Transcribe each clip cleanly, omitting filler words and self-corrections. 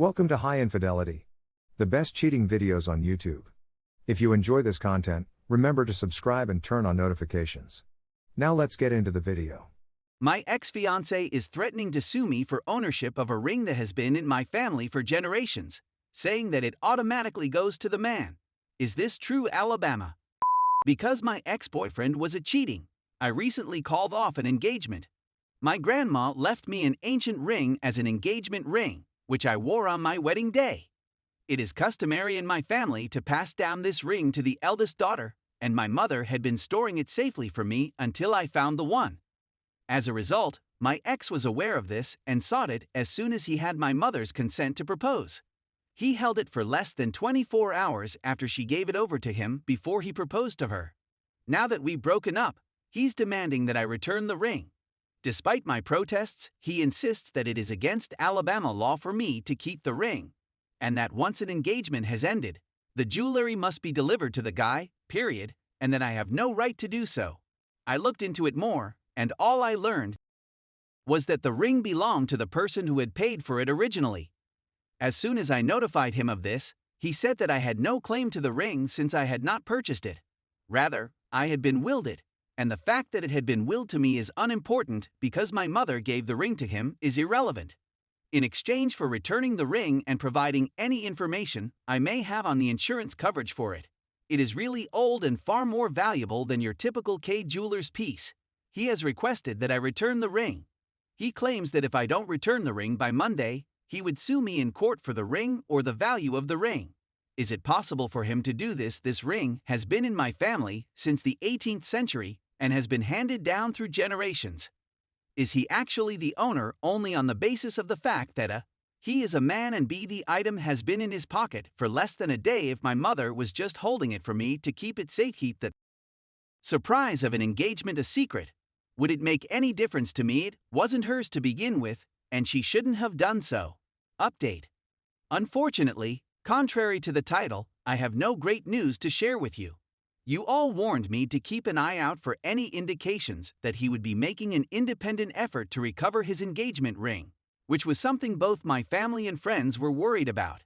Welcome to High Infidelity, the best cheating videos on YouTube. If you enjoy this content, remember to subscribe and turn on notifications. Now let's get into the video. My ex-fiance is threatening to sue me for ownership of a ring that has been in my family for generations, saying that it automatically goes to the man. Is this true, Alabama? Because my ex-boyfriend was cheating, I recently called off an engagement. My grandma left me an ancient ring as an engagement ring, which I wore on my wedding day. It is customary in my family to pass down this ring to the eldest daughter, and my mother had been storing it safely for me until I found the one. As a result, my ex was aware of this and sought it as soon as he had my mother's consent to propose. He held it for less than 24 hours after she gave it over to him before he proposed to her. Now that we've broken up, he's demanding that I return the ring. Despite my protests, he insists that it is against Alabama law for me to keep the ring, and that once an engagement has ended, the jewelry must be delivered to the guy, period, and that I have no right to do so. I looked into it more, and all I learned was that the ring belonged to the person who had paid for it originally. As soon as I notified him of this, he said that I had no claim to the ring since I had not purchased it. Rather, I had been willed it. And the fact that it had been willed to me is unimportant because my mother gave the ring to him is irrelevant. In exchange for returning the ring and providing any information I may have on the insurance coverage for it, it is really old and far more valuable than your typical K jeweler's piece. He has requested that I return the ring. He claims that if I don't return the ring by Monday, he would sue me in court for the ring or the value of the ring. Is it possible for him to do this? This ring has been in my family since the 18th century and has been handed down through generations. Is he actually the owner only on the basis of the fact that A, he is a man, and B, the item has been in his pocket for less than a day if my mother was just holding it for me to keep it safe? Keep the surprise of an engagement a secret. Would it make any difference to me? It wasn't hers to begin with, and she shouldn't have done so. Update. Unfortunately, contrary to the title, I have no great news to share with you. You all warned me to keep an eye out for any indications that he would be making an independent effort to recover his engagement ring, which was something both my family and friends were worried about.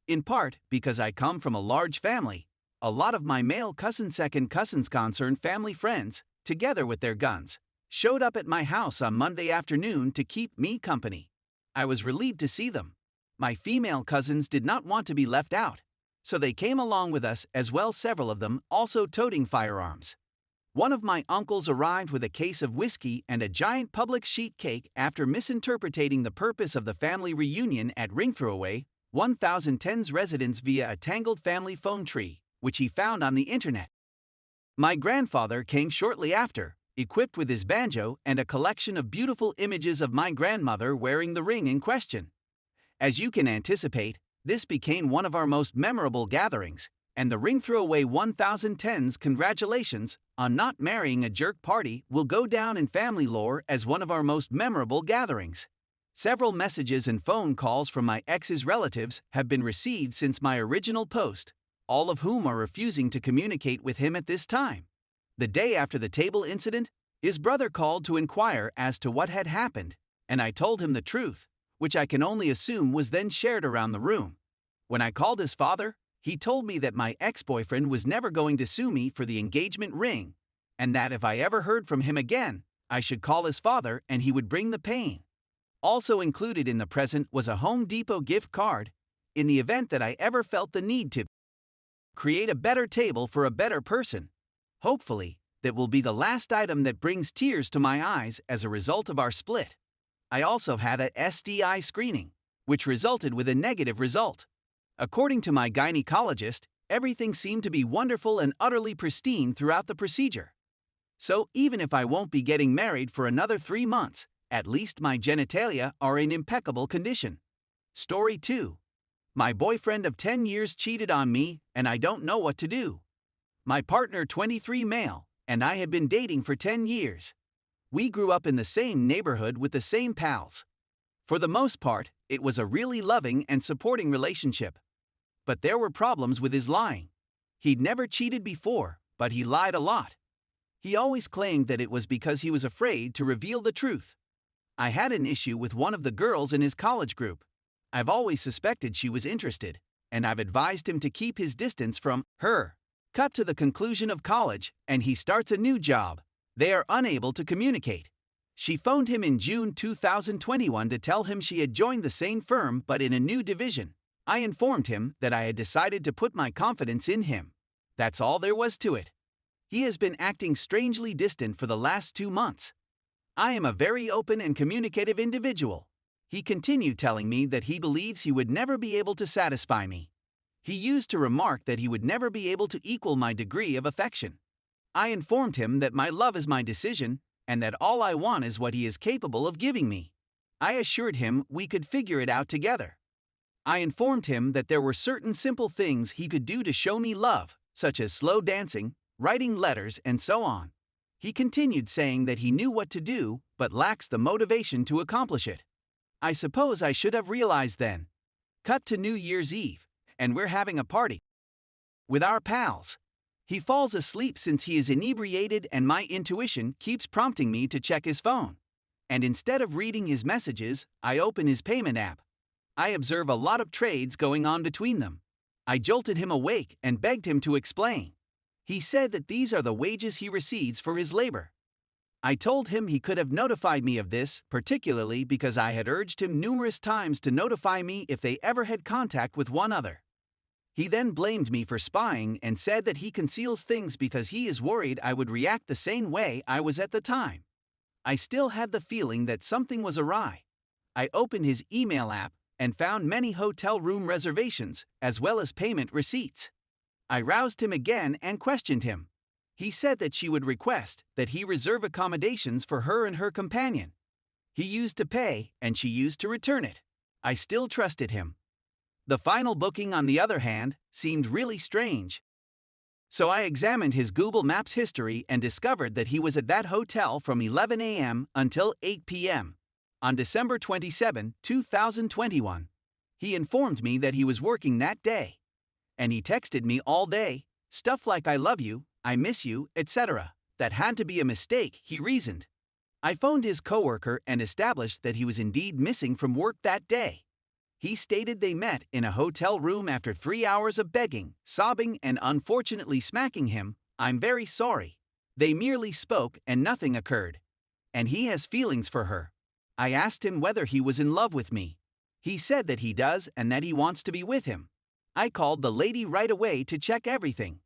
In part because I come from a large family, a lot of my male cousin, second cousins, concerned family friends, together with their guns, showed up at my house on Monday afternoon to keep me company. I was relieved to see them. My female cousins did not want to be left out, so they came along with us as well, several of them also toting firearms. One of my uncles arrived with a case of whiskey and a giant Publix sheet cake after misinterpreting the purpose of the family reunion at Ring Throwaway 1010's residence via a tangled family phone tree, which he found on the internet. My grandfather came shortly after, equipped with his banjo and a collection of beautiful images of my grandmother wearing the ring in question. As you can anticipate, this became one of our most memorable gatherings, and the Ring Throwaway 1010's congratulations on not marrying a jerk party will go down in family lore as one of our most memorable gatherings. Several messages and phone calls from my ex's relatives have been received since my original post, all of whom are refusing to communicate with him at this time. The day after the table incident, his brother called to inquire as to what had happened, and I told him the truth, which I can only assume was then shared around the room. When I called his father, he told me that my ex-boyfriend was never going to sue me for the engagement ring, and that if I ever heard from him again, I should call his father and he would bring the pain. Also included in the present was a Home Depot gift card, in the event that I ever felt the need to create a better table for a better person. Hopefully, that will be the last item that brings tears to my eyes as a result of our split. I also had a STI screening, which resulted with a negative result. According to my gynecologist, everything seemed to be wonderful and utterly pristine throughout the procedure. So even if I won't be getting married for another 3 months, at least my genitalia are in impeccable condition. Story 2. My boyfriend of 10 years cheated on me, and I don't know what to do. My partner, 23, male, and I had been dating for 10 years. We grew up in the same neighborhood with the same pals. For the most part, it was a really loving and supporting relationship. But there were problems with his lying. He'd never cheated before, but he lied a lot. He always claimed that it was because he was afraid to reveal the truth. I had an issue with one of the girls in his college group. I've always suspected she was interested, and I've advised him to keep his distance from her. Cut to the conclusion of college, and he starts a new job. They are unable to communicate. She phoned him in June 2021 to tell him she had joined the same firm but in a new division. I informed him that I had decided to put my confidence in him. That's all there was to it. He has been acting strangely distant for the last 2 months. I am a very open and communicative individual. He continued telling me that he believes he would never be able to satisfy me. He used to remark that he would never be able to equal my degree of affection. I informed him that my love is my decision, and that all I want is what he is capable of giving me. I assured him we could figure it out together. I informed him that there were certain simple things he could do to show me love, such as slow dancing, writing letters, and so on. He continued saying that he knew what to do, but lacks the motivation to accomplish it. I suppose I should have realized then. Cut to New Year's Eve, and we're having a party with our pals. He falls asleep since he is inebriated, and my intuition keeps prompting me to check his phone. And instead of reading his messages, I open his payment app. I observe a lot of trades going on between them. I jolted him awake and begged him to explain. He said that these are the wages he receives for his labor. I told him he could have notified me of this, particularly because I had urged him numerous times to notify me if they ever had contact with one other. He then blamed me for spying and said that he conceals things because he is worried I would react the same way I was at the time. I still had the feeling that something was awry. I opened his email app and found many hotel room reservations, as well as payment receipts. I roused him again and questioned him. He said that she would request that he reserve accommodations for her and her companion. He used to pay, and she used to return it. I still trusted him. The final booking, on the other hand, seemed really strange. So I examined his Google Maps history and discovered that he was at that hotel from 11 a.m. until 8 p.m. on December 27, 2021. He informed me that he was working that day. And he texted me all day, stuff like "I love you," "I miss you," etc. That had to be a mistake, he reasoned. I phoned his coworker and established that he was indeed missing from work that day. He stated they met in a hotel room after 3 hours of begging, sobbing, and unfortunately smacking him. I'm very sorry. They merely spoke and nothing occurred. And he has feelings for her. I asked him whether he was in love with me. He said that he does and that he wants to be with him. I called the lady right away to check everything.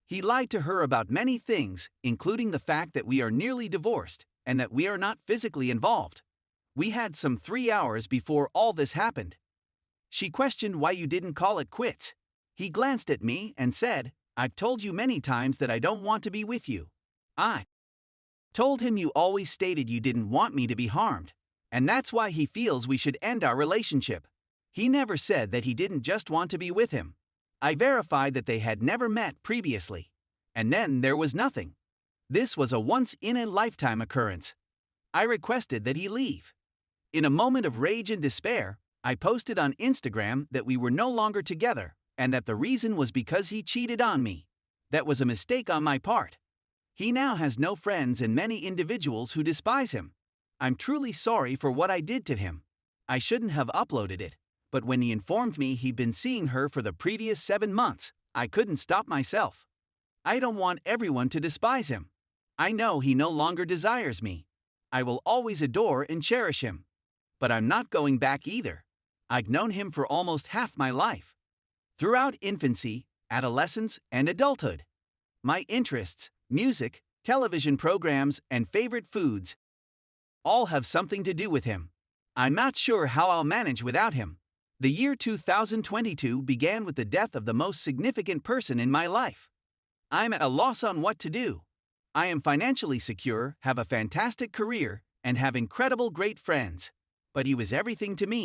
He lied to her about many things, including the fact that we are nearly divorced and that we are not physically involved. We had some 3 hours before all this happened. She questioned why you didn't call it quits. He glanced at me and said, "I've told you many times that I don't want to be with you." I told him you always stated you didn't want me to be harmed, and that's why he feels we should end our relationship. He never said that he didn't just want to be with him. I verified that they had never met previously. And then there was nothing. This was a once-in-a-lifetime occurrence. I requested that he leave. In a moment of rage and despair, I posted on Instagram that we were no longer together and that the reason was because he cheated on me. That was a mistake on my part. He now has no friends and many individuals who despise him. I'm truly sorry for what I did to him. I shouldn't have uploaded it, but when he informed me he'd been seeing her for the previous 7 months, I couldn't stop myself. I don't want everyone to despise him. I know he no longer desires me. I will always adore and cherish him. But I'm not going back either. I've known him for almost half my life. Throughout infancy, adolescence, and adulthood. My interests, music, television programs, and favorite foods all have something to do with him. I'm not sure how I'll manage without him. The year 2022 began with the death of the most significant person in my life. I'm at a loss on what to do. I am financially secure, have a fantastic career, and have incredible great friends. But he was everything to me.